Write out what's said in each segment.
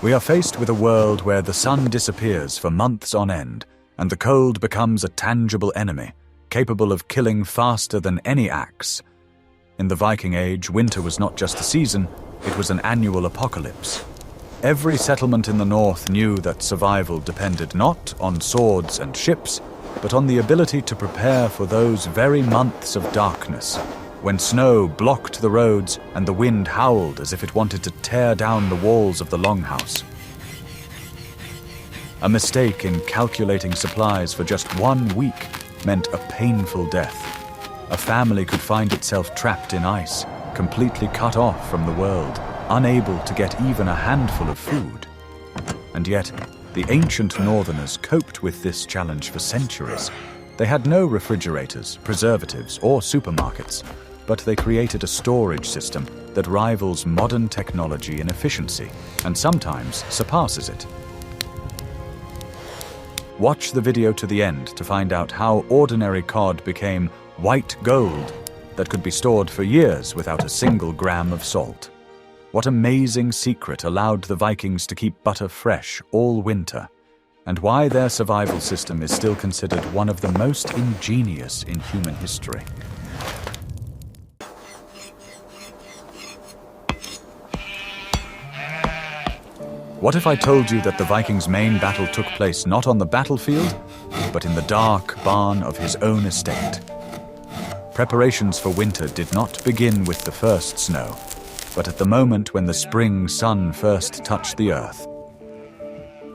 We are faced with a world where the sun disappears for months on end, and the cold becomes a tangible enemy, capable of killing faster than any axe. In the Viking Age, winter was not just a season, it was an annual apocalypse. Every settlement in the north knew that survival depended not on swords and ships, but on the ability to prepare for those very months of darkness, when snow blocked the roads and the wind howled as if it wanted to tear down the walls of the longhouse. A mistake in calculating supplies for just 1 week meant a painful death. A family could find itself trapped in ice, completely cut off from the world, unable to get even a handful of food. And yet, the ancient Northerners coped with this challenge for centuries. They had no refrigerators, preservatives, or supermarkets, but they created a storage system that rivals modern technology in efficiency, and sometimes surpasses it. Watch the video to the end to find out how ordinary cod became white gold that could be stored for years without a single gram of salt. What amazing secret allowed the Vikings to keep butter fresh all winter, and why their survival system is still considered one of the most ingenious in human history. What if I told you that the Vikings' main battle took place not on the battlefield, but in the dark barn of his own estate? Preparations for winter did not begin with the first snow, but at the moment when the spring sun first touched the earth.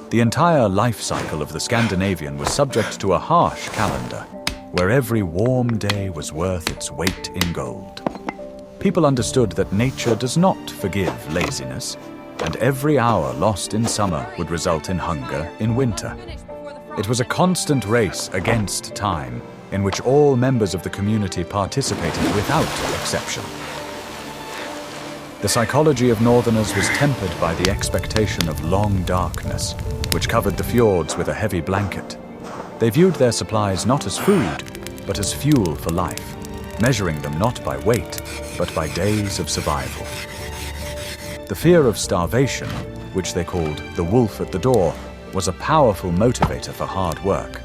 The entire life cycle of the Scandinavian was subject to a harsh calendar, where every warm day was worth its weight in gold. People understood that nature does not forgive laziness, and every hour lost in summer would result in hunger in winter. It was a constant race against time, in which all members of the community participated without exception. The psychology of Northerners was tempered by the expectation of long darkness, which covered the fjords with a heavy blanket. They viewed their supplies not as food, but as fuel for life, measuring them not by weight, but by days of survival. The fear of starvation, which they called the wolf at the door, was a powerful motivator for hard work.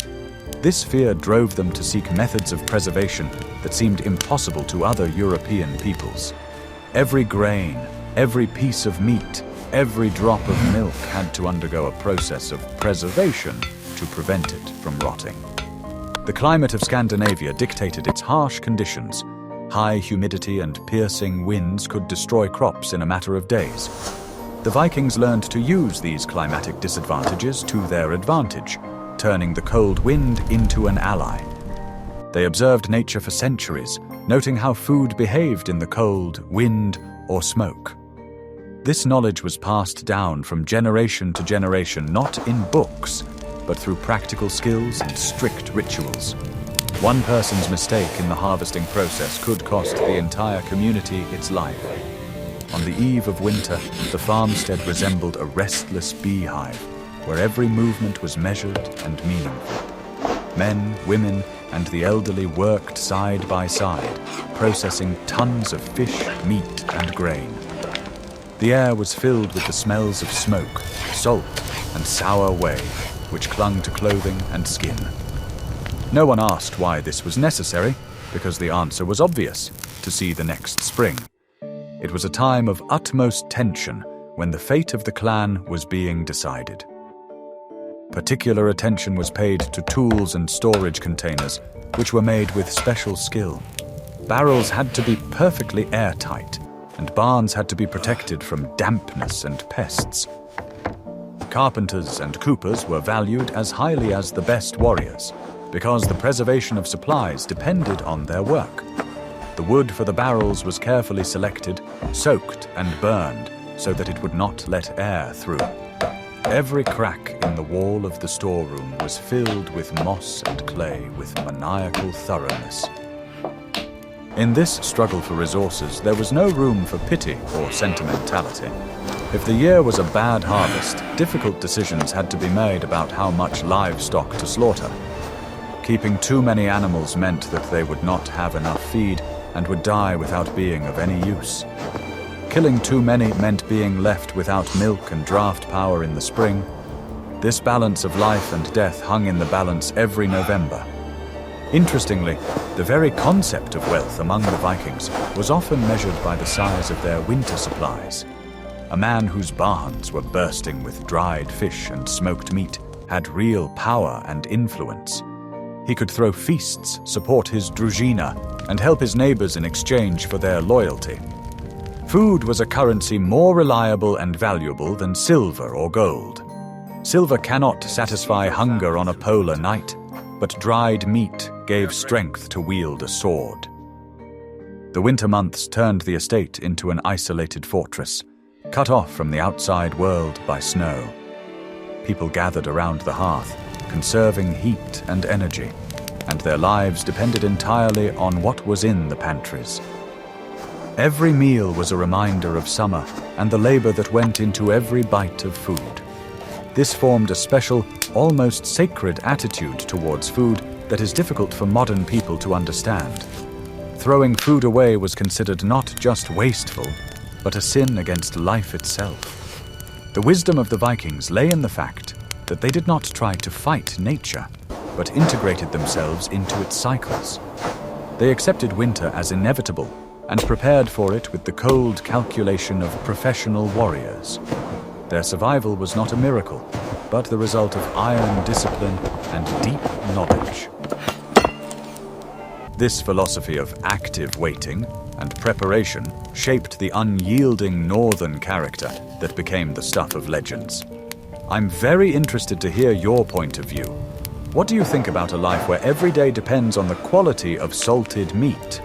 This fear drove them to seek methods of preservation that seemed impossible to other European peoples. Every grain, every piece of meat, every drop of milk had to undergo a process of preservation to prevent it from rotting. The climate of Scandinavia dictated its harsh conditions. High humidity and piercing winds could destroy crops in a matter of days. The Vikings learned to use these climatic disadvantages to their advantage, turning the cold wind into an ally. They observed nature for centuries, noting how food behaved in the cold, wind, or smoke. This knowledge was passed down from generation to generation, not in books, but through practical skills and strict rituals. One person's mistake in the harvesting process could cost the entire community its life. On the eve of winter, the farmstead resembled a restless beehive, where every movement was measured and meaningful. Men, women, and the elderly worked side by side, processing tons of fish, meat, and grain. The air was filled with the smells of smoke, salt, and sour whey, which clung to clothing and skin. No one asked why this was necessary, because the answer was obvious: to see the next spring. It was a time of utmost tension when the fate of the clan was being decided. Particular attention was paid to tools and storage containers, which were made with special skill. Barrels had to be perfectly airtight, and barns had to be protected from dampness and pests. Carpenters and coopers were valued as highly as the best warriors, because the preservation of supplies depended on their work. The wood for the barrels was carefully selected, soaked, and burned so that it would not let air through. Every crack in the wall of the storeroom was filled with moss and clay with maniacal thoroughness. In this struggle for resources, there was no room for pity or sentimentality. If the year was a bad harvest, difficult decisions had to be made about how much livestock to slaughter. Keeping too many animals meant that they would not have enough feed and would die without being of any use. killing too many meant being left without milk and draft power in the spring. This balance of life and death hung in the balance every November. Interestingly, the very concept of wealth among the Vikings was often measured by the size of their winter supplies. A man whose barns were bursting with dried fish and smoked meat had real power and influence. He could throw feasts, support his družina, and help his neighbors in exchange for their loyalty. Food was a currency more reliable and valuable than silver or gold. Silver cannot satisfy hunger on a polar night, but dried meat gave strength to wield a sword. The winter months turned the estate into an isolated fortress, cut off from the outside world by snow. People gathered around the hearth, conserving heat and energy, and their lives depended entirely on what was in the pantries. Every meal was a reminder of summer and the labor that went into every bite of food. This formed a special, almost sacred attitude towards food that is difficult for modern people to understand. Throwing food away was considered not just wasteful, but a sin against life itself. The wisdom of the Vikings lay in the fact that they did not try to fight nature, but integrated themselves into its cycles. They accepted winter as inevitable and prepared for it with the cold calculation of professional warriors. Their survival was not a miracle, but the result of iron discipline and deep knowledge. This philosophy of active waiting and preparation shaped the unyielding northern character that became the stuff of legends. I'm very interested to hear your point of view. What do you think about a life where every day depends on the quality of salted meat?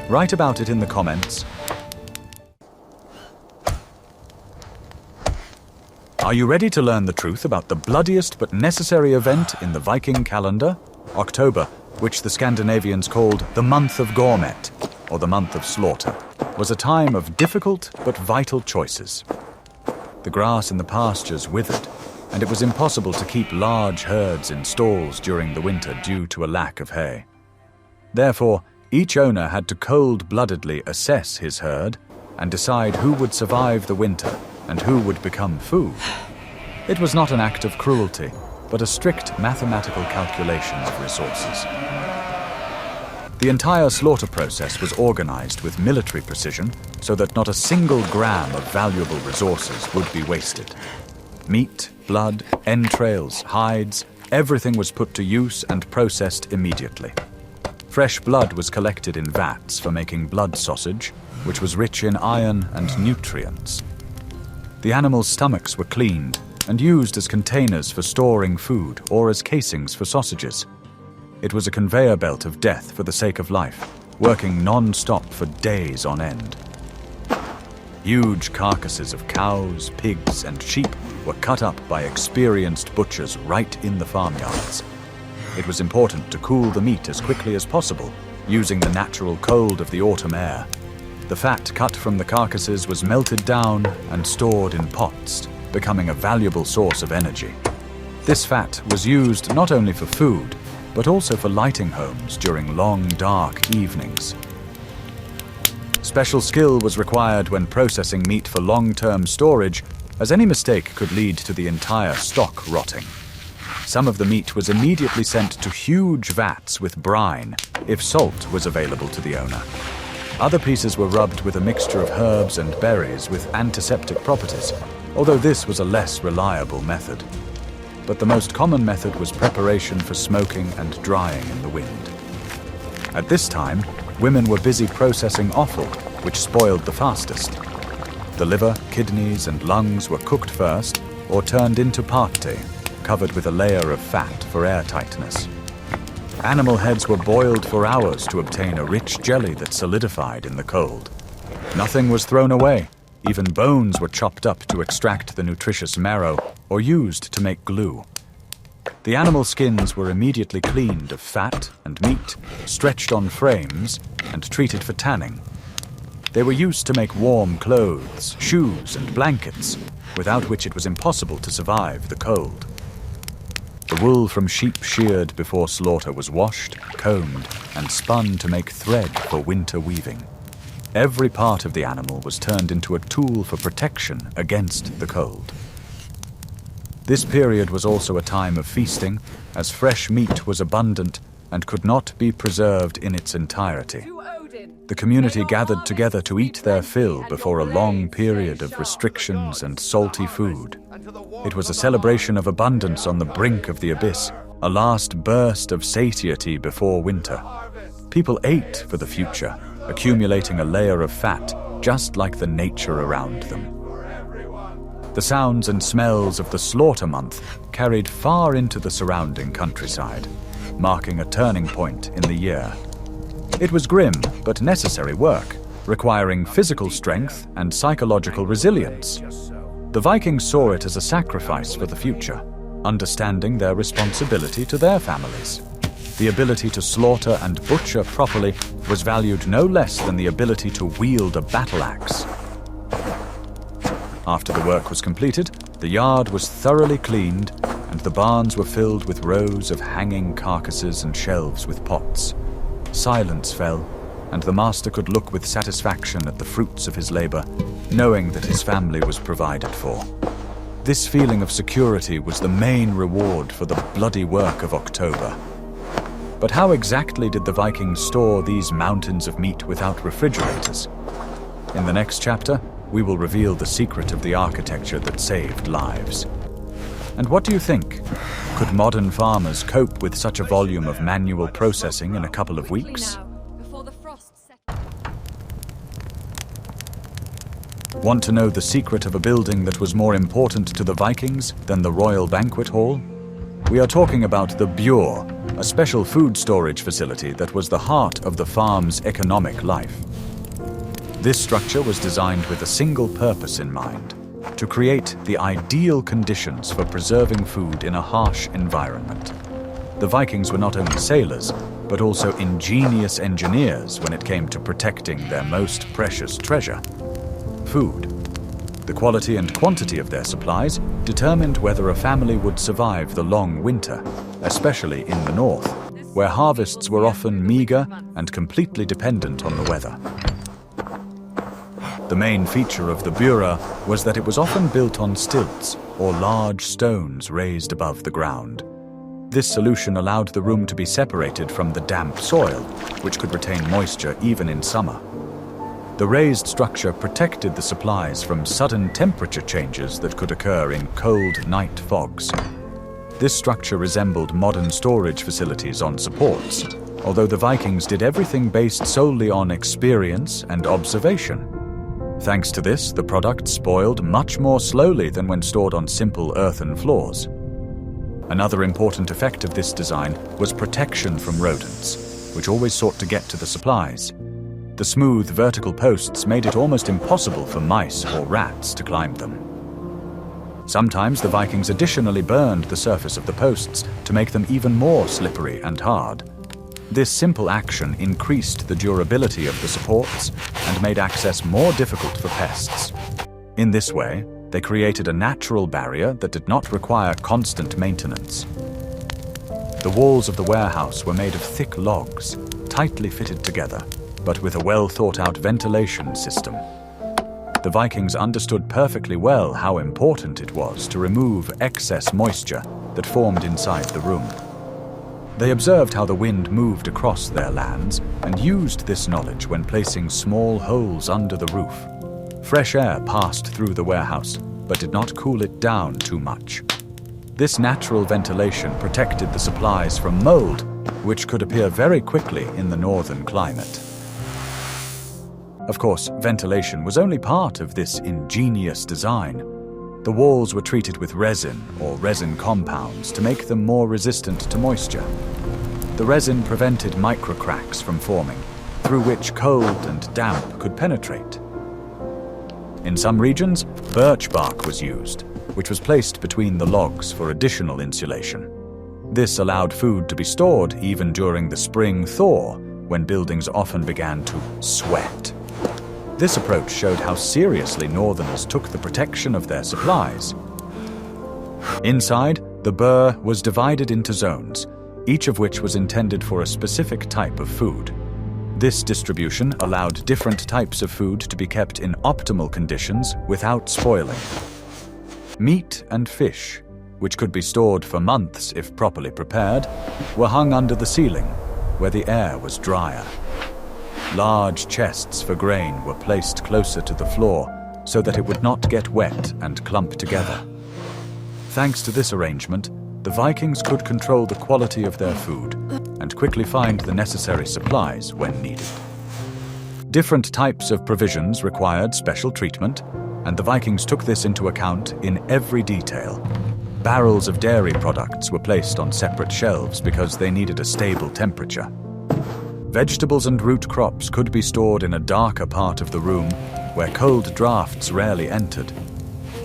Write about it in the comments. Are you ready to learn the truth about the bloodiest but necessary event in the Viking calendar? October, which the Scandinavians called the month of gourmet, or the month of slaughter, was a time of difficult but vital choices. The grass in the pastures withered, and it was impossible to keep large herds in stalls during the winter due to a lack of hay. Therefore, each owner had to cold-bloodedly assess his herd and decide who would survive the winter and who would become food. It was not an act of cruelty, but a strict mathematical calculation of resources. The entire slaughter process was organized with military precision so that not a single gram of valuable resources would be wasted. Meat, blood, entrails, hides, everything was put to use and processed immediately. Fresh blood was collected in vats for making blood sausage, which was rich in iron and nutrients. The animals' stomachs were cleaned and used as containers for storing food or as casings for sausages. It was a conveyor belt of death for the sake of life, working non-stop for days on end. Huge carcasses of cows, pigs, and sheep were cut up by experienced butchers right in the farmyards. It was important to cool the meat as quickly as possible, using the natural cold of the autumn air. The fat cut from the carcasses was melted down and stored in pots, becoming a valuable source of energy. This fat was used not only for food, but also for lighting homes during long, dark evenings. Special skill was required when processing meat for long-term storage, as any mistake could lead to the entire stock rotting. Some of the meat was immediately sent to huge vats with brine, if salt was available to the owner. Other pieces were rubbed with a mixture of herbs and berries with antiseptic properties, although this was a less reliable method. But the most common method was preparation for smoking and drying in the wind. At this time, women were busy processing offal, which spoiled the fastest. The liver, kidneys, and lungs were cooked first or turned into parte, covered with a layer of fat for airtightness. Animal heads were boiled for hours to obtain a rich jelly that solidified in the cold. Nothing was thrown away. Even bones were chopped up to extract the nutritious marrow or used to make glue. The animal skins were immediately cleaned of fat and meat, stretched on frames, and treated for tanning. They were used to make warm clothes, shoes, and blankets, without which it was impossible to survive the cold. The wool from sheep sheared before slaughter was washed, combed, and spun to make thread for winter weaving. Every part of the animal was turned into a tool for protection against the cold. This period was also a time of feasting, as fresh meat was abundant and could not be preserved in its entirety. The community gathered together to eat their fill before a long period of restrictions and salty food. It was a celebration of abundance on the brink of the abyss, a last burst of satiety before winter. People ate for the future, accumulating a layer of fat, just like the nature around them. The sounds and smells of the slaughter month carried far into the surrounding countryside, marking a turning point in the year. It was grim but necessary work, requiring physical strength and psychological resilience. The Vikings saw it as a sacrifice for the future, understanding their responsibility to their families. The ability to slaughter and butcher properly was valued no less than the ability to wield a battle axe. After the work was completed, the yard was thoroughly cleaned, and the barns were filled with rows of hanging carcasses and shelves with pots. Silence fell, and the master could look with satisfaction at the fruits of his labor, knowing that his family was provided for. This feeling of security was the main reward for the bloody work of October. But how exactly did the Vikings store these mountains of meat without refrigerators? In the next chapter, we will reveal the secret of the architecture that saved lives. And what do you think? Could modern farmers cope with such a volume of manual processing in a couple of weeks? Want to know the secret of a building that was more important to the Vikings than the royal banquet hall? We are talking about the bure, a special food storage facility that was the heart of the farm's economic life. This structure was designed with a single purpose in mind: to create the ideal conditions for preserving food in a harsh environment. The Vikings were not only sailors, but also ingenious engineers when it came to protecting their most precious treasure: food. The quality and quantity of their supplies determined whether a family would survive the long winter, especially in the north, where harvests were often meager and completely dependent on the weather. The main feature of the bure was that it was often built on stilts or large stones raised above the ground. This solution allowed the room to be separated from the damp soil, which could retain moisture even in summer. The raised structure protected the supplies from sudden temperature changes that could occur in cold night fogs. This structure resembled modern storage facilities on supports, although the Vikings did everything based solely on experience and observation. Thanks to this, the product spoiled much more slowly than when stored on simple earthen floors. Another important effect of this design was protection from rodents, which always sought to get to the supplies. The smooth vertical posts made it almost impossible for mice or rats to climb them. Sometimes the Vikings additionally burned the surface of the posts to make them even more slippery and hard. This simple action increased the durability of the supports and made access more difficult for pests. In this way, they created a natural barrier that did not require constant maintenance. The walls of the warehouse were made of thick logs, tightly fitted together, but with a well-thought-out ventilation system. The Vikings understood perfectly well how important it was to remove excess moisture that formed inside the room. They observed how the wind moved across their lands and used this knowledge when placing small holes under the roof. Fresh air passed through the warehouse, but did not cool it down too much. This natural ventilation protected the supplies from mold, which could appear very quickly in the northern climate. Of course, ventilation was only part of this ingenious design. The walls were treated with resin or resin compounds to make them more resistant to moisture. The resin prevented microcracks from forming, through which cold and damp could penetrate. In some regions, birch bark was used, which was placed between the logs for additional insulation. This allowed food to be stored even during the spring thaw, when buildings often began to sweat. This approach showed how seriously Northerners took the protection of their supplies. Inside, the bure was divided into zones, each of which was intended for a specific type of food. This distribution allowed different types of food to be kept in optimal conditions without spoiling. Meat and fish, which could be stored for months if properly prepared, were hung under the ceiling, where the air was drier. Large chests for grain were placed closer to the floor so that it would not get wet and clump together. Thanks to this arrangement, the Vikings could control the quality of their food and quickly find the necessary supplies when needed. Different types of provisions required special treatment, and the Vikings took this into account in every detail. Barrels of dairy products were placed on separate shelves because they needed a stable temperature. Vegetables and root crops could be stored in a darker part of the room where cold drafts rarely entered.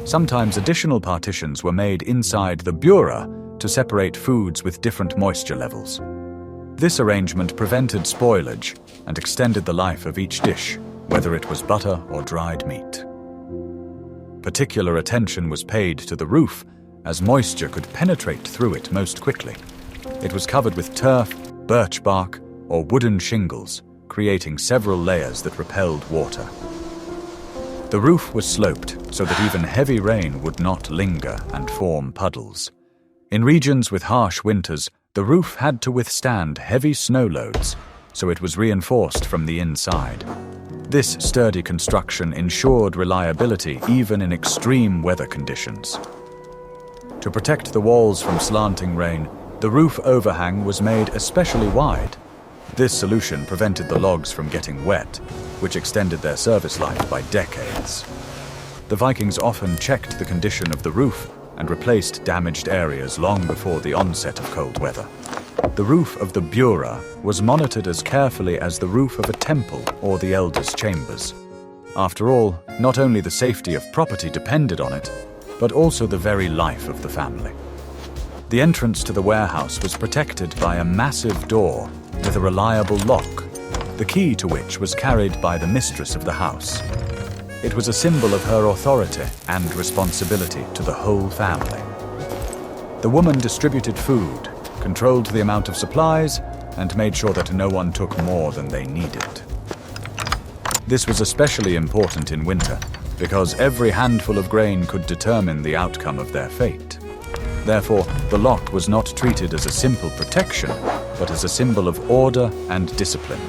Sometimes additional partitions were made inside the bureau to separate foods with different moisture levels. This arrangement prevented spoilage and extended the life of each dish, whether it was butter or dried meat. Particular attention was paid to the roof, as moisture could penetrate through it most quickly. It was covered with turf, birch bark, or wooden shingles, creating several layers that repelled water. The roof was sloped so that even heavy rain would not linger and form puddles. In regions with harsh winters, the roof had to withstand heavy snow loads, so it was reinforced from the inside. This sturdy construction ensured reliability even in extreme weather conditions. To protect the walls from slanting rain, the roof overhang was made especially wide. This solution prevented the logs from getting wet, which extended their service life by decades. The Vikings often checked the condition of the roof and replaced damaged areas long before the onset of cold weather. The roof of the bureau was monitored as carefully as the roof of a temple or the elders' chambers. After all, not only the safety of property depended on it, but also the very life of the family. The entrance to the warehouse was protected by a massive door with a reliable lock, the key to which was carried by the mistress of the house. It was a symbol of her authority and responsibility to the whole family. The woman distributed food, controlled the amount of supplies, and made sure that no one took more than they needed. This was especially important in winter, because every handful of grain could determine the outcome of their fate. Therefore, the lock was not treated as a simple protection, but as a symbol of order and discipline.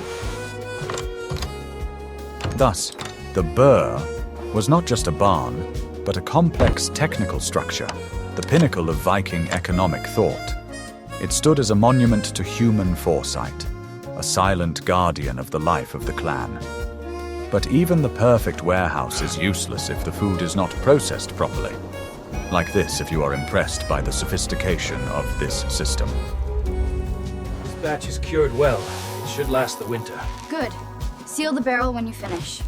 Thus, the burr was not just a barn, but a complex technical structure, the pinnacle of Viking economic thought. It stood as a monument to human foresight, a silent guardian of the life of the clan. But even the perfect warehouse is useless if the food is not processed properly. Like this if you are impressed by the sophistication of this system. This batch is cured well. It should last the winter. Good. Seal the barrel when you finish.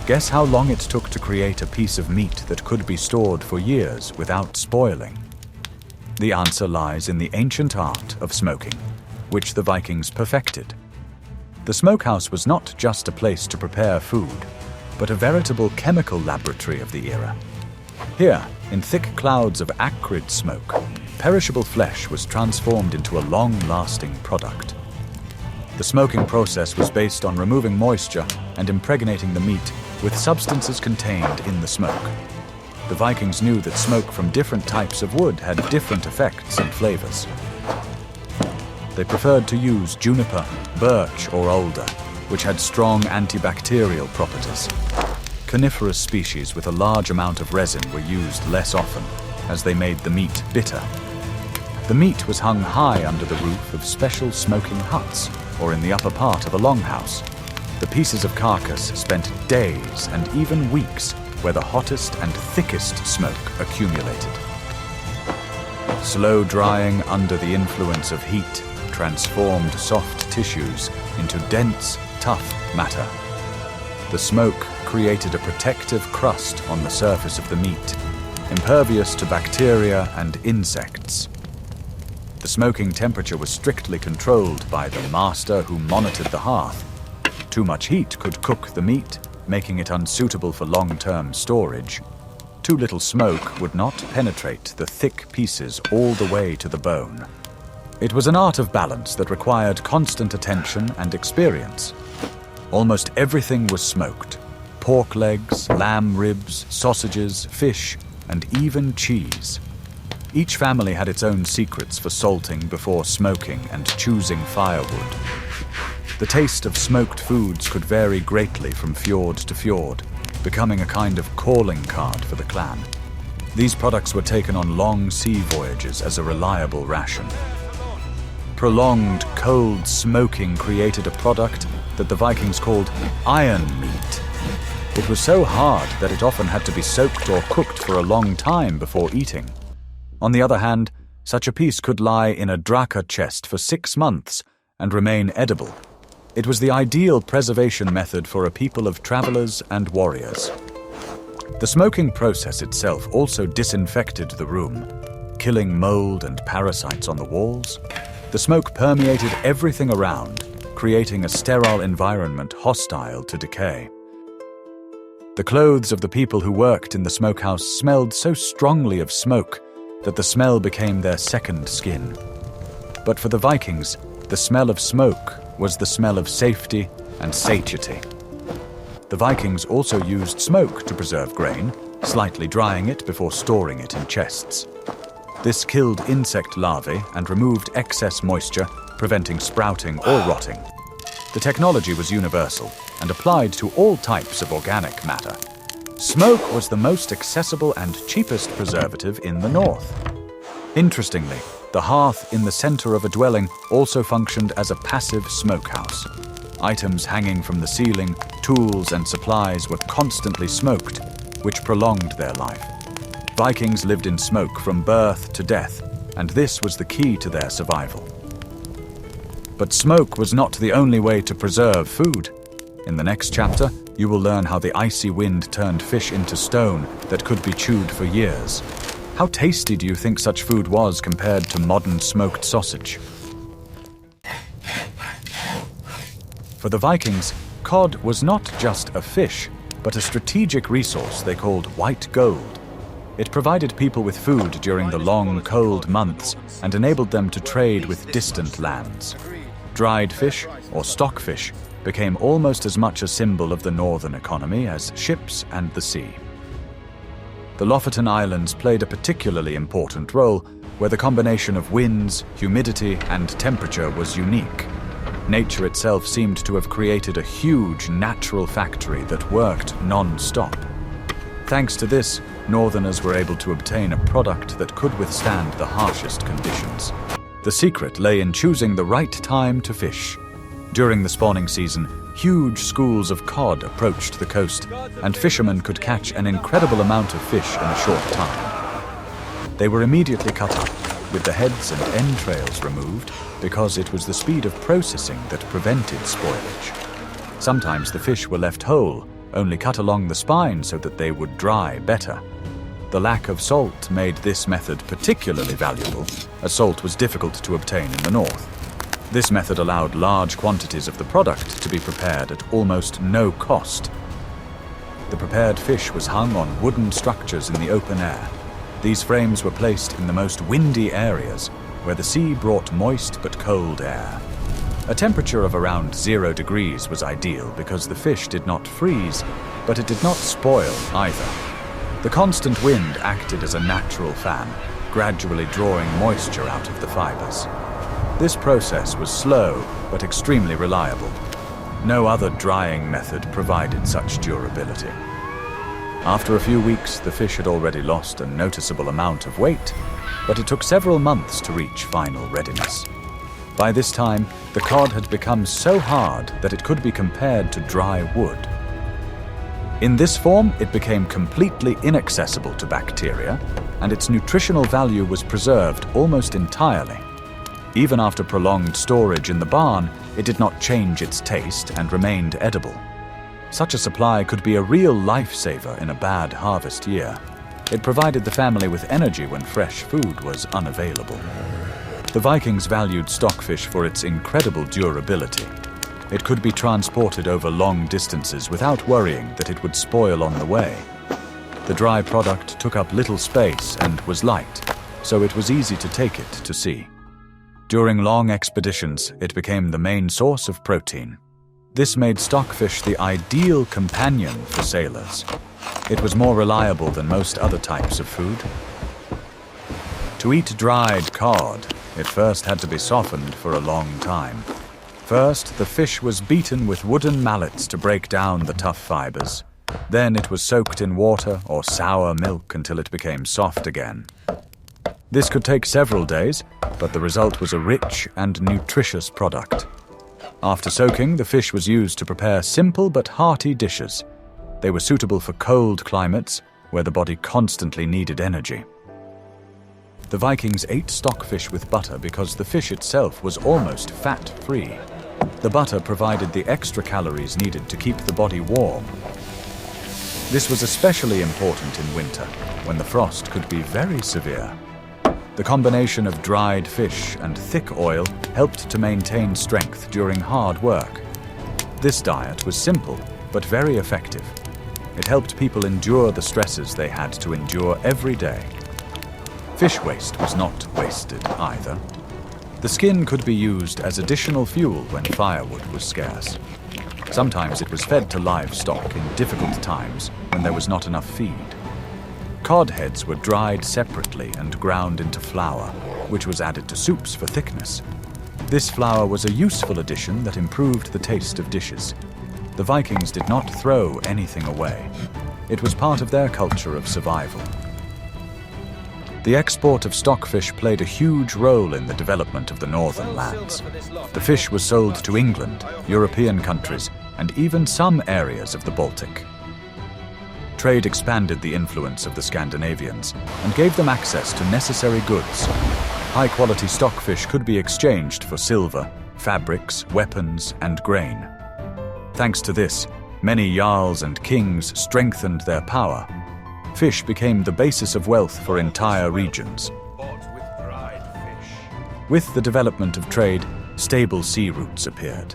Guess how long it took to create a piece of meat that could be stored for years without spoiling? The answer lies in the ancient art of smoking, which the Vikings perfected. The smokehouse was not just a place to prepare food, but a veritable chemical laboratory of the era. Here, in thick clouds of acrid smoke, perishable flesh was transformed into a long-lasting product. The smoking process was based on removing moisture and impregnating the meat with substances contained in the smoke. The Vikings knew that smoke from different types of wood had different effects and flavors. They preferred to use juniper, birch, or alder, which had strong antibacterial properties. Coniferous species with a large amount of resin were used less often, as they made the meat bitter. The meat was hung high under the roof of special smoking huts, or in the upper part of a longhouse. The pieces of carcass spent days and even weeks where the hottest and thickest smoke accumulated. Slow drying under the influence of heat transformed soft tissues into dense, tough matter. The smoke created a protective crust on the surface of the meat, impervious to bacteria and insects. The smoking temperature was strictly controlled by the master who monitored the hearth. Too much heat could cook the meat, making it unsuitable for long-term storage. too little smoke would not penetrate the thick pieces all the way to the bone. It was an art of balance that required constant attention and experience. Almost everything was smoked: pork legs, lamb ribs, sausages, fish, and even cheese. Each family had its own secrets for salting before smoking and choosing firewood. The taste of smoked foods could vary greatly from fjord to fjord, becoming a kind of calling card for the clan. These products were taken on long sea voyages as a reliable ration. Prolonged, cold smoking created a product that the Vikings called iron meat. It was so hard that it often had to be soaked or cooked for a long time before eating. On the other hand, such a piece could lie in a draka chest for 6 months and remain edible. It was the ideal preservation method for a people of travelers and warriors. The smoking process itself also disinfected the room, killing mold and parasites on the walls. The smoke permeated everything around, creating a sterile environment hostile to decay. The clothes of the people who worked in the smokehouse smelled so strongly of smoke that the smell became their second skin. But for the Vikings, the smell of smoke was the smell of safety and satiety. The Vikings also used smoke to preserve grain, slightly drying it before storing it in chests. This killed insect larvae and removed excess moisture, preventing sprouting or rotting. The technology was universal and applied to all types of organic matter. Smoke was the most accessible and cheapest preservative in the north. Interestingly, the hearth in the center of a dwelling also functioned as a passive smokehouse. Items hanging from the ceiling, tools and supplies were constantly smoked, which prolonged their life. Vikings lived in smoke from birth to death, and this was the key to their survival. But smoke was not the only way to preserve food. In the next chapter, you will learn how the icy wind turned fish into stone that could be chewed for years. How tasty do you think such food was compared to modern smoked sausage? For the Vikings, cod was not just a fish, but a strategic resource they called white gold. It provided people with food during the long, cold months and enabled them to trade with distant lands. Dried fish, or stockfish, became almost as much a symbol of the northern economy as ships and the sea. The Lofoten Islands played a particularly important role, where the combination of winds, humidity, and temperature was unique. Nature itself seemed to have created a huge natural factory that worked non-stop. Thanks to this, northerners were able to obtain a product that could withstand the harshest conditions. The secret lay in choosing the right time to fish. During the spawning season, huge schools of cod approached the coast, and fishermen could catch an incredible amount of fish in a short time. They were immediately cut up, with the heads and entrails removed, because it was the speed of processing that prevented spoilage. Sometimes the fish were left whole, only cut along the spine so that they would dry better. The lack of salt made this method particularly valuable, as salt was difficult to obtain in the north. This method allowed large quantities of the product to be prepared at almost no cost. The prepared fish was hung on wooden structures in the open air. These frames were placed in the most windy areas, where the sea brought moist but cold air. A temperature of around 0 degrees was ideal because the fish did not freeze, but it did not spoil either. The constant wind acted as a natural fan, gradually drawing moisture out of the fibers. This process was slow but extremely reliable. No other drying method provided such durability. After a few weeks, the fish had already lost a noticeable amount of weight, but it took several months to reach final readiness. By this time, the cod had become so hard that it could be compared to dry wood. In this form, it became completely inaccessible to bacteria, and its nutritional value was preserved almost entirely. Even after prolonged storage in the barn, it did not change its taste and remained edible. Such a supply could be a real lifesaver in a bad harvest year. It provided the family with energy when fresh food was unavailable. The Vikings valued stockfish for its incredible durability. It could be transported over long distances without worrying that it would spoil on the way. The dry product took up little space and was light, so it was easy to take it to sea. During long expeditions, it became the main source of protein. This made stockfish the ideal companion for sailors. It was more reliable than most other types of food. To eat dried cod, it first had to be softened for a long time. First, the fish was beaten with wooden mallets to break down the tough fibers. Then it was soaked in water or sour milk until it became soft again. This could take several days, but the result was a rich and nutritious product. After soaking, the fish was used to prepare simple but hearty dishes. They were suitable for cold climates, where the body constantly needed energy. The Vikings ate stockfish with butter because the fish itself was almost fat-free. The butter provided the extra calories needed to keep the body warm. This was especially important in winter, when the frost could be very severe. The combination of dried fish and thick oil helped to maintain strength during hard work. This diet was simple, but very effective. It helped people endure the stresses they had to endure every day. Fish waste was not wasted either. The skin could be used as additional fuel when firewood was scarce. Sometimes it was fed to livestock in difficult times when there was not enough feed. Cod heads were dried separately and ground into flour, which was added to soups for thickness. This flour was a useful addition that improved the taste of dishes. The Vikings did not throw anything away. It was part of their culture of survival. The export of stockfish played a huge role in the development of the northern lands. The fish was sold to England, European countries, and even some areas of the Baltic. Trade expanded the influence of the Scandinavians and gave them access to necessary goods. High-quality stockfish could be exchanged for silver, fabrics, weapons, and grain. Thanks to this, many jarls and kings strengthened their power. Fish became the basis of wealth for entire regions. With the development of trade, stable sea routes appeared.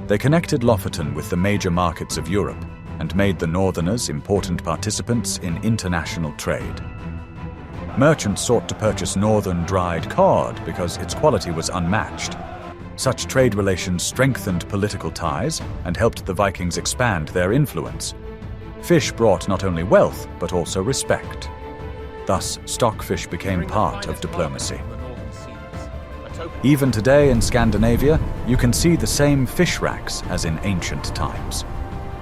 They connected Lofoten with the major markets of Europe and made the northerners important participants in international trade. Merchants sought to purchase northern dried cod because its quality was unmatched. Such trade relations strengthened political ties and helped the Vikings expand their influence. Fish brought not only wealth, but also respect. Thus, stockfish became part of diplomacy. Even today in Scandinavia, you can see the same fish racks as in ancient times.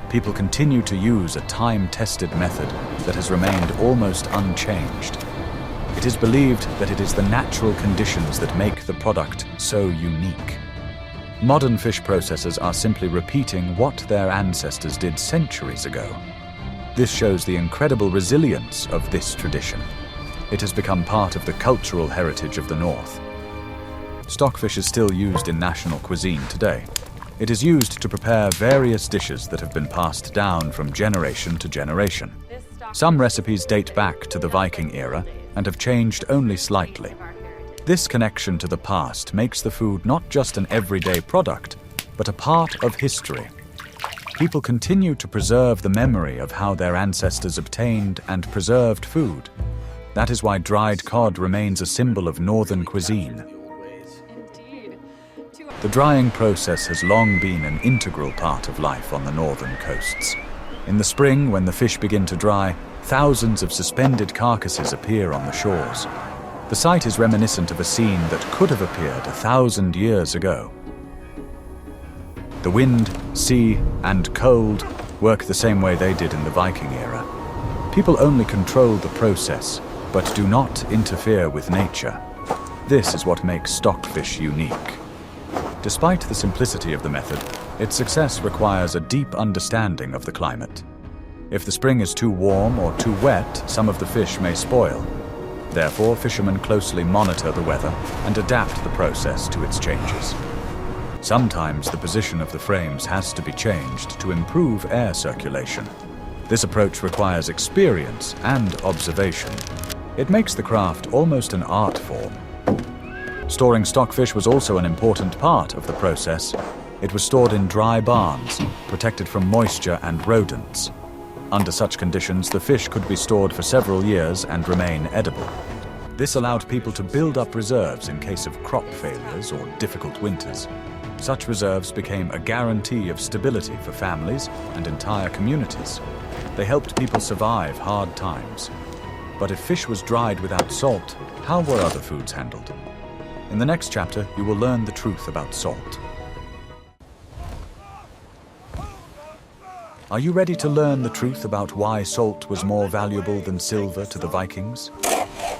People continue to use a time-tested method that has remained almost unchanged. It is believed that it is the natural conditions that make the product so unique. Modern fish processors are simply repeating what their ancestors did centuries ago. This shows the incredible resilience of this tradition. It has become part of the cultural heritage of the North. Stockfish is still used in national cuisine today. It is used to prepare various dishes that have been passed down from generation to generation. Some recipes date back to the Viking era and have changed only slightly. This connection to the past makes the food not just an everyday product, but a part of history. People continue to preserve the memory of how their ancestors obtained and preserved food. That is why dried cod remains a symbol of northern cuisine. The drying process has long been an integral part of life on the northern coasts. In the spring, when the fish begin to dry, thousands of suspended carcasses appear on the shores. The sight is reminiscent of a scene that could have appeared 1,000 years ago. The wind, sea, and cold work the same way they did in the Viking era. People only control the process, but do not interfere with nature. This is what makes stockfish unique. Despite the simplicity of the method, its success requires a deep understanding of the climate. If the spring is too warm or too wet, some of the fish may spoil. Therefore, fishermen closely monitor the weather and adapt the process to its changes. Sometimes the position of the frames has to be changed to improve air circulation. This approach requires experience and observation. It makes the craft almost an art form. Storing stockfish was also an important part of the process. It was stored in dry barns, protected from moisture and rodents. Under such conditions, the fish could be stored for several years and remain edible. This allowed people to build up reserves in case of crop failures or difficult winters. Such reserves became a guarantee of stability for families and entire communities. They helped people survive hard times. But if fish was dried without salt, how were other foods handled? In the next chapter, you will learn the truth about salt. Are you ready to learn the truth about why salt was more valuable than silver to the Vikings?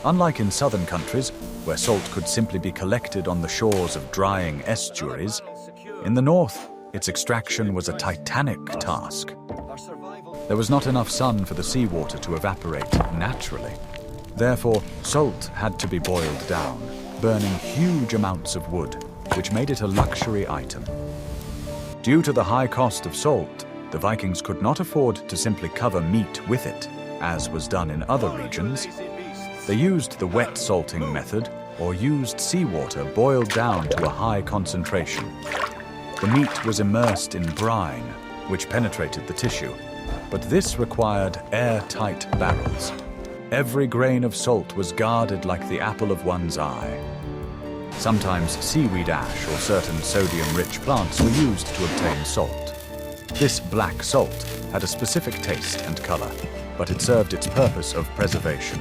Unlike in southern countries, where salt could simply be collected on the shores of drying estuaries, in the north, its extraction was a titanic task. There was not enough sun for the seawater to evaporate naturally. Therefore, salt had to be boiled down, burning huge amounts of wood, which made it a luxury item. Due to the high cost of salt, the Vikings could not afford to simply cover meat with it, as was done in other regions. They used the wet salting method, or used seawater boiled down to a high concentration. The meat was immersed in brine, which penetrated the tissue, but this required airtight barrels. Every grain of salt was guarded like the apple of one's eye. Sometimes seaweed ash or certain sodium-rich plants were used to obtain salt. This black salt had a specific taste and color, but it served its purpose of preservation.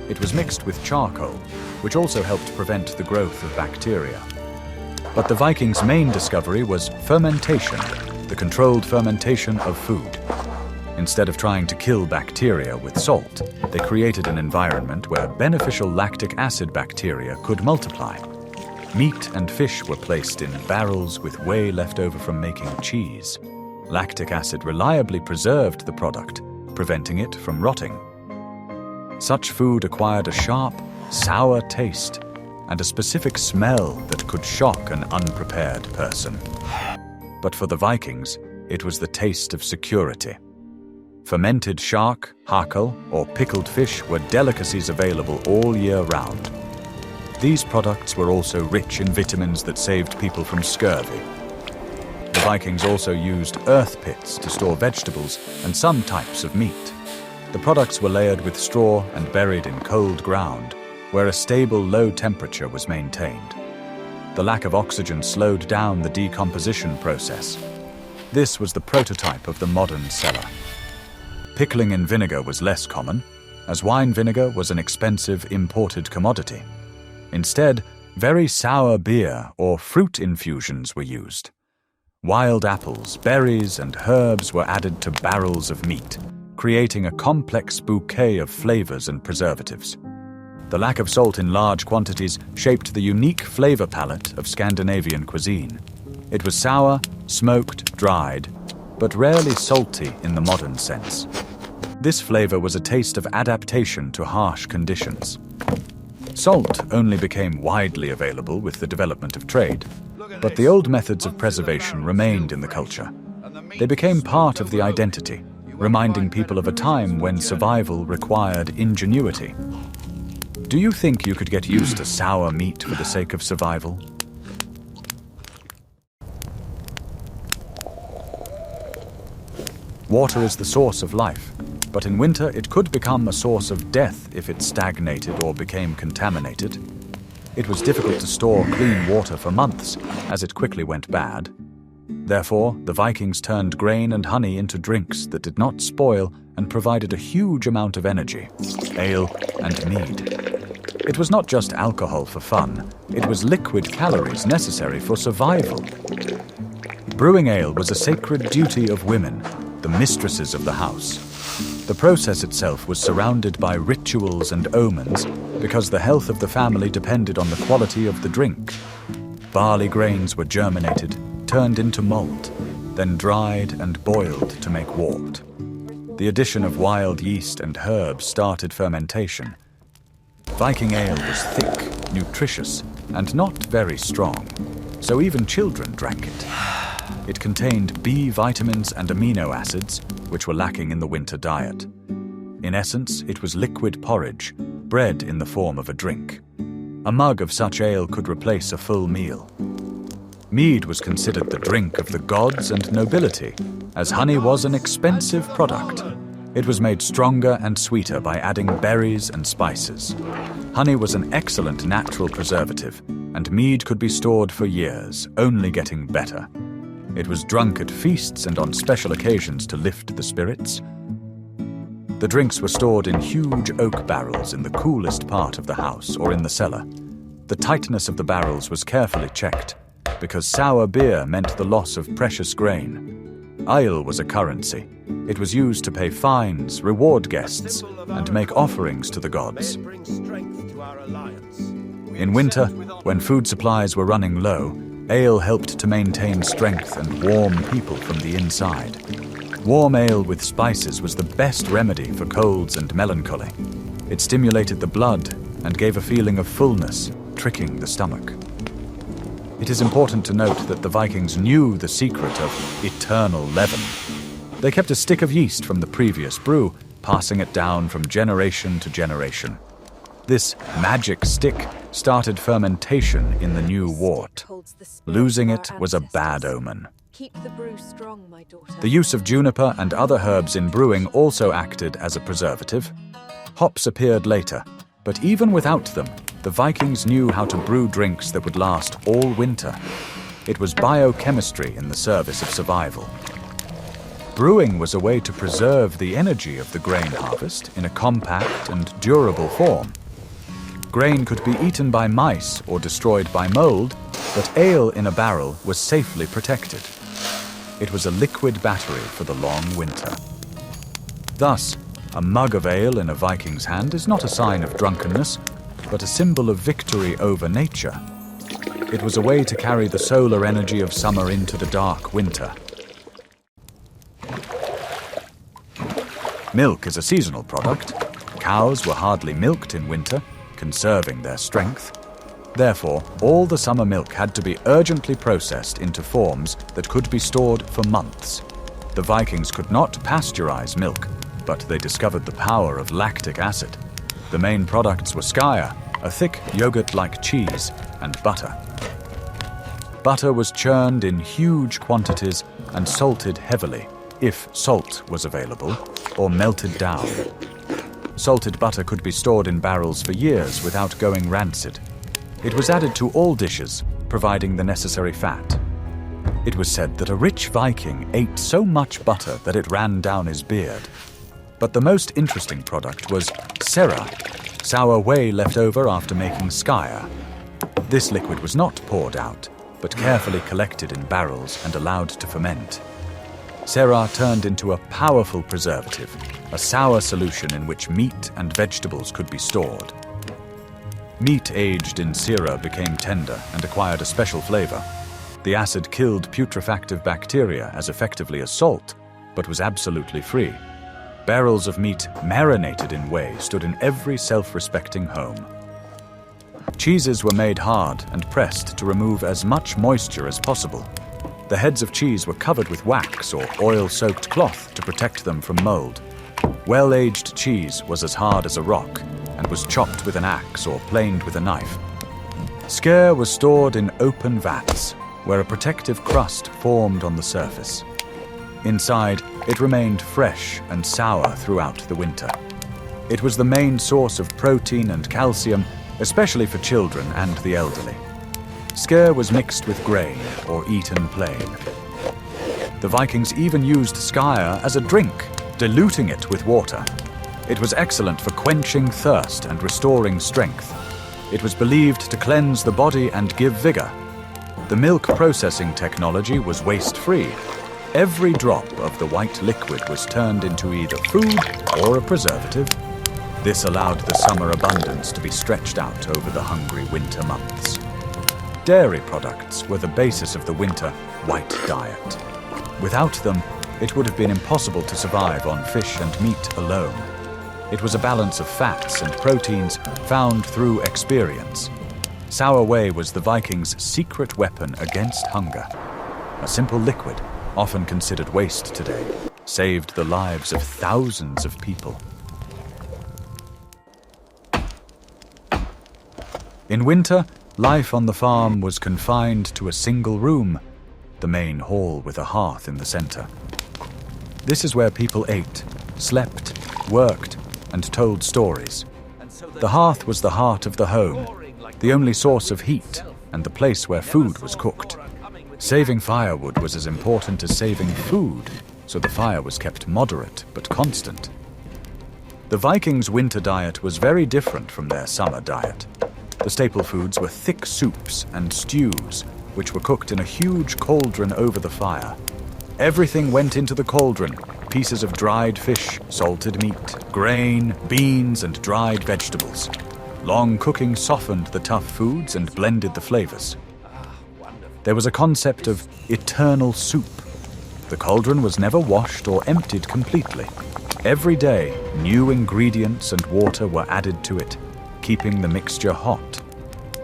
It was mixed with charcoal, which also helped prevent the growth of bacteria. But the Vikings' main discovery was fermentation, the controlled fermentation of food. Instead of trying to kill bacteria with salt, they created an environment where beneficial lactic acid bacteria could multiply. Meat and fish were placed in barrels with whey left over from making cheese. Lactic acid reliably preserved the product, preventing it from rotting. Such food acquired a sharp, sour taste and a specific smell that could shock an unprepared person. But for the Vikings, it was the taste of security. Fermented shark, hakel, or pickled fish were delicacies available all year round. These products were also rich in vitamins that saved people from scurvy. The Vikings also used earth pits to store vegetables and some types of meat. The products were layered with straw and buried in cold ground, where a stable low temperature was maintained. The lack of oxygen slowed down the decomposition process. This was the prototype of the modern cellar. Pickling in vinegar was less common, as wine vinegar was an expensive imported commodity. Instead, very sour beer or fruit infusions were used. Wild apples, berries, and herbs were added to barrels of meat, creating a complex bouquet of flavors and preservatives. The lack of salt in large quantities shaped the unique flavor palette of Scandinavian cuisine. It was sour, smoked, dried, but rarely salty in the modern sense. This flavor was a taste of adaptation to harsh conditions. Salt only became widely available with the development of trade, but the old methods of preservation remained in the culture. They became part of the identity, reminding people of a time when survival required ingenuity. Do you think you could get used to sour meat for the sake of survival? Water is the source of life, but in winter it could become a source of death if it stagnated or became contaminated. It was difficult to store clean water for months, as it quickly went bad. Therefore, the Vikings turned grain and honey into drinks that did not spoil and provided a huge amount of energy: ale and mead. It was not just alcohol for fun, it was liquid calories necessary for survival. Brewing ale was a sacred duty of women, the mistresses of the house. The process itself was surrounded by rituals and omens because the health of the family depended on the quality of the drink. Barley grains were germinated, turned into malt, then dried and boiled to make wort. The addition of wild yeast and herbs started fermentation. Viking ale was thick, nutritious, and not very strong, so even children drank it. It contained B vitamins and amino acids, which were lacking in the winter diet. In essence, it was liquid porridge, bread in the form of a drink. A mug of such ale could replace a full meal. Mead was considered the drink of the gods and nobility, as honey was an expensive product. It was made stronger and sweeter by adding berries and spices. Honey was an excellent natural preservative, and mead could be stored for years, only getting better. It was drunk at feasts and on special occasions to lift the spirits. The drinks were stored in huge oak barrels in the coolest part of the house or in the cellar. The tightness of the barrels was carefully checked, because sour beer meant the loss of precious grain. Ale was a currency. It was used to pay fines, reward guests, and make offerings to the gods. In winter, when food supplies were running low, ale helped to maintain strength and warm people from the inside. Warm ale with spices was the best remedy for colds and melancholy. It stimulated the blood and gave a feeling of fullness, tricking the stomach. It is important to note that the Vikings knew the secret of eternal leaven. They kept a stick of yeast from the previous brew, passing it down from generation to generation. This magic stick started fermentation in the new wort. Losing it was a bad omen. Keep the brew strong, my daughter. The use of juniper and other herbs in brewing also acted as a preservative. Hops appeared later, but even without them, the Vikings knew how to brew drinks that would last all winter. It was biochemistry in the service of survival. Brewing was a way to preserve the energy of the grain harvest in a compact and durable form. Grain could be eaten by mice or destroyed by mold, but ale in a barrel was safely protected. It was a liquid battery for the long winter. Thus, a mug of ale in a Viking's hand is not a sign of drunkenness, but a symbol of victory over nature. It was a way to carry the solar energy of summer into the dark winter. Milk is a seasonal product. Cows were hardly milked in winter, conserving their strength. Therefore, all the summer milk had to be urgently processed into forms that could be stored for months. The Vikings could not pasteurize milk, but they discovered the power of lactic acid. The main products were skyr, a thick yogurt-like cheese, and butter. Butter was churned in huge quantities and salted heavily, if salt was available, or melted down. Salted butter could be stored in barrels for years without going rancid. It was added to all dishes, providing the necessary fat. It was said that a rich Viking ate so much butter that it ran down his beard. But the most interesting product was skyr, sour whey left over after making skyr. This liquid was not poured out, but carefully collected in barrels and allowed to ferment. Skyr turned into a powerful preservative, a sour solution in which meat and vegetables could be stored. Meat aged in skyr became tender and acquired a special flavor. The acid killed putrefactive bacteria as effectively as salt, but was absolutely free. Barrels of meat marinated in whey stood in every self-respecting home. Cheeses were made hard and pressed to remove as much moisture as possible. The heads of cheese were covered with wax or oil-soaked cloth to protect them from mold. Well-aged cheese was as hard as a rock and was chopped with an axe or planed with a knife. Skyr was stored in open vats, where a protective crust formed on the surface. Inside, it remained fresh and sour throughout the winter. It was the main source of protein and calcium, especially for children and the elderly. Skyr was mixed with grain or eaten plain. The Vikings even used skyr as a drink, diluting it with water. It was excellent for quenching thirst and restoring strength. It was believed to cleanse the body and give vigor. The milk processing technology was waste-free. Every drop of the white liquid was turned into either food or a preservative. This allowed the summer abundance to be stretched out over the hungry winter months. Dairy products were the basis of the winter white diet. Without them, it would have been impossible to survive on fish and meat alone. It was a balance of fats and proteins found through experience. Sour whey was the Vikings' secret weapon against hunger. A simple liquid, often considered waste today, saved the lives of thousands of people. In winter, life on the farm was confined to a single room, the main hall with a hearth in the center. This is where people ate, slept, worked, and told stories. The hearth was the heart of the home, the only source of heat and the place where food was cooked. Saving firewood was as important as saving food, so the fire was kept moderate but constant. The Vikings' winter diet was very different from their summer diet. The staple foods were thick soups and stews, which were cooked in a huge cauldron over the fire. Everything went into the cauldron: pieces of dried fish, salted meat, grain, beans, and dried vegetables. Long cooking softened the tough foods and blended the flavors. There was a concept of eternal soup. The cauldron was never washed or emptied completely. Every day, new ingredients and water were added to it, keeping the mixture hot.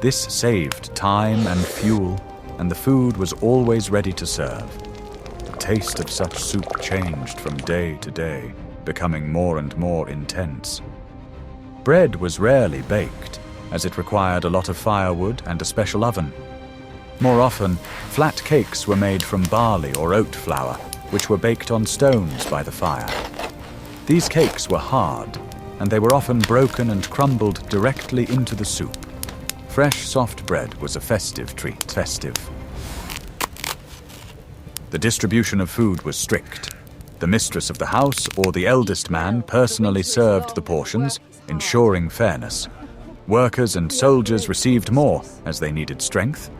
This saved time and fuel, and the food was always ready to serve. The taste of such soup changed from day to day, becoming more and more intense. Bread was rarely baked, as it required a lot of firewood and a special oven. More often, flat cakes were made from barley or oat flour, which were baked on stones by the fire. These cakes were hard, and they were often broken and crumbled directly into the soup. Fresh, soft bread was a festive treat. The distribution of food was strict. The mistress of the house or the eldest man personally served the portions, ensuring fairness. Workers and soldiers received more, as they needed strength.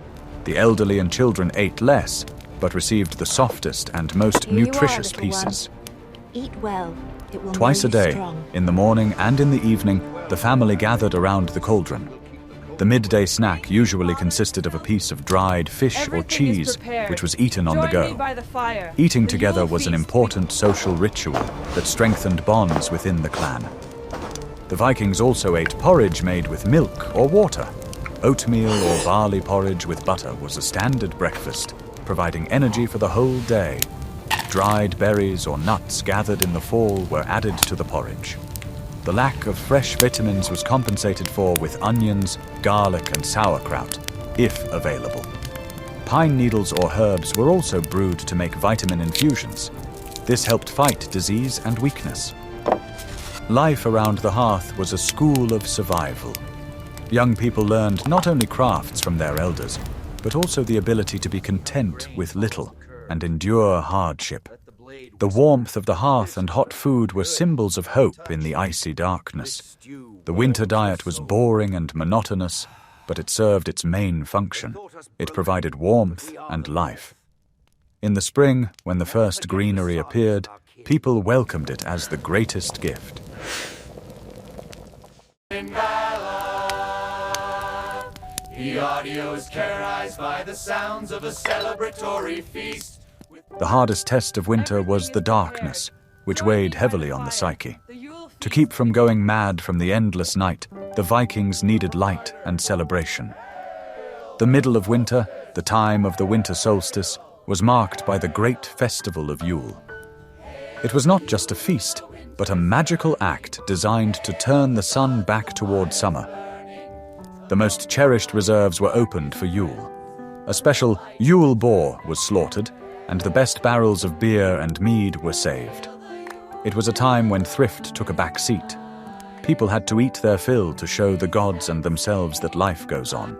The elderly and children ate less, but received the softest and most nutritious pieces. Eat well. It will Twice a make you day, strong. in the morning and in the evening, the family gathered around the cauldron. The midday snack usually consisted of a piece of dried fish or cheese, which was eaten on the go. Eating together was an important social ritual that strengthened bonds within the clan. The Vikings also ate porridge made with milk or water. Oatmeal or barley porridge with butter was a standard breakfast, providing energy for the whole day. Dried berries or nuts gathered in the fall were added to the porridge. The lack of fresh vitamins was compensated for with onions, garlic, and sauerkraut, if available. Pine needles or herbs were also brewed to make vitamin infusions. This helped fight disease and weakness. Life around the hearth was a school of survival. Young people learned not only crafts from their elders, but also the ability to be content with little and endure hardship. The warmth of the hearth and hot food were symbols of hope in the icy darkness. The winter diet was boring and monotonous, but it served its main function. It provided warmth and life. In the spring, when the first greenery appeared, people welcomed it as the greatest gift. The audio is characterized by the sounds of a celebratory feast. The hardest test of winter was the darkness, which weighed heavily on the psyche. To keep from going mad from the endless night, the Vikings needed light and celebration. The middle of winter, the time of the winter solstice, was marked by the great festival of Yule. It was not just a feast, but a magical act designed to turn the sun back toward summer. The most cherished reserves were opened for Yule. A special Yule boar was slaughtered, and the best barrels of beer and mead were saved. It was a time when thrift took a back seat. People had to eat their fill to show the gods and themselves that life goes on.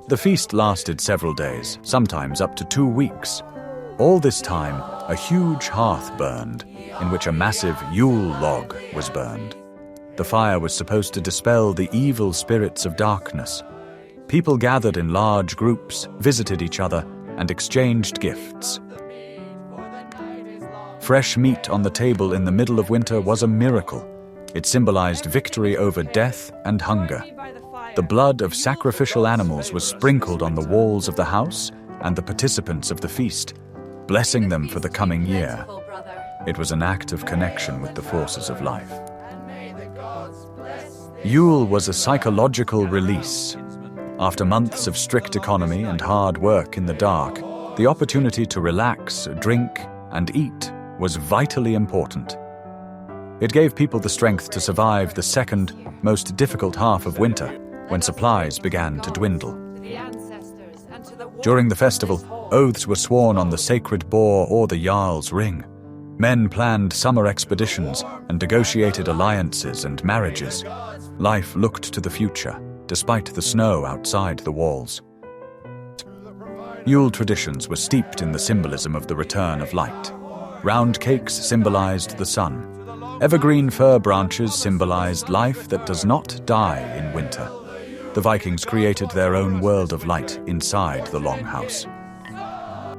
The feast lasted several days, sometimes up to 2 weeks. All this time, a huge hearth burned, in which a massive Yule log was burned. The fire was supposed to dispel the evil spirits of darkness. People gathered in large groups, visited each other, and exchanged gifts. Fresh meat on the table in the middle of winter was a miracle. It symbolized victory over death and hunger. The blood of sacrificial animals was sprinkled on the walls of the house and the participants of the feast, blessing them for the coming year. It was an act of connection with the forces of life. Yule was a psychological release. After months of strict economy and hard work in the dark, the opportunity to relax, drink, and eat was vitally important. It gave people the strength to survive the second, most difficult half of winter, when supplies began to dwindle. During the festival, oaths were sworn on the sacred boar or the Jarl's ring. Men planned summer expeditions and negotiated alliances and marriages. Life looked to the future, despite the snow outside the walls. Yule traditions were steeped in the symbolism of the return of light. Round cakes symbolized the sun. Evergreen fir branches symbolized life that does not die in winter. The Vikings created their own world of light inside the longhouse.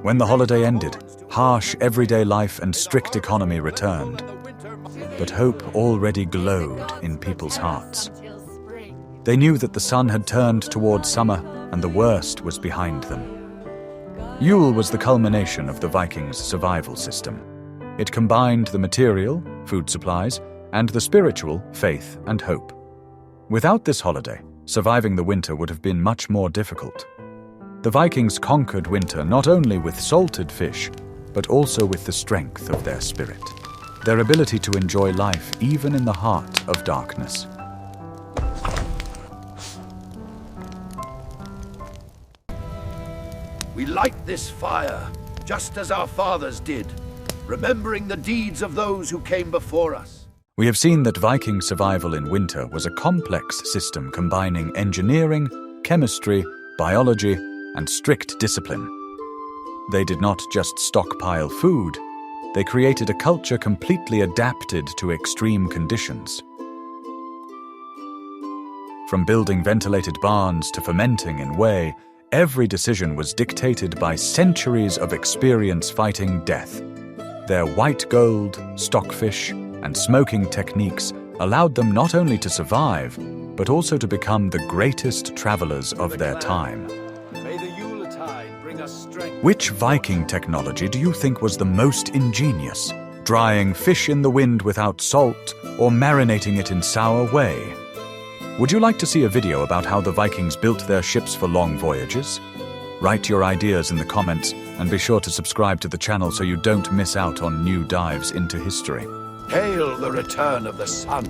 When the holiday ended, harsh everyday life and strict economy returned. But hope already glowed in people's hearts. They knew that the sun had turned toward summer and the worst was behind them. Yule was the culmination of the Vikings' survival system. It combined the material, food supplies, and the spiritual, faith and hope. Without this holiday, surviving the winter would have been much more difficult. The Vikings conquered winter not only with salted fish, but also with the strength of their spirit, their ability to enjoy life even in the heart of darkness. We light this fire, just as our fathers did, remembering the deeds of those who came before us. We have seen that Viking survival in winter was a complex system combining engineering, chemistry, biology, and strict discipline. They did not just stockpile food, they created a culture completely adapted to extreme conditions. From building ventilated barns to fermenting in whey, every decision was dictated by centuries of experience fighting death. Their white gold, stockfish, and smoking techniques allowed them not only to survive, but also to become the greatest travelers of their time. May the Yuletide bring us strength. Which Viking technology do you think was the most ingenious? Drying fish in the wind without salt, or marinating it in sour whey? Would you like to see a video about how the Vikings built their ships for long voyages? Write your ideas in the comments and be sure to subscribe to the channel so you don't miss out on new dives into history. Hail the return of the sun.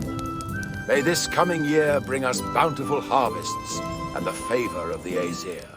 May this coming year bring us bountiful harvests and the favor of the Aesir.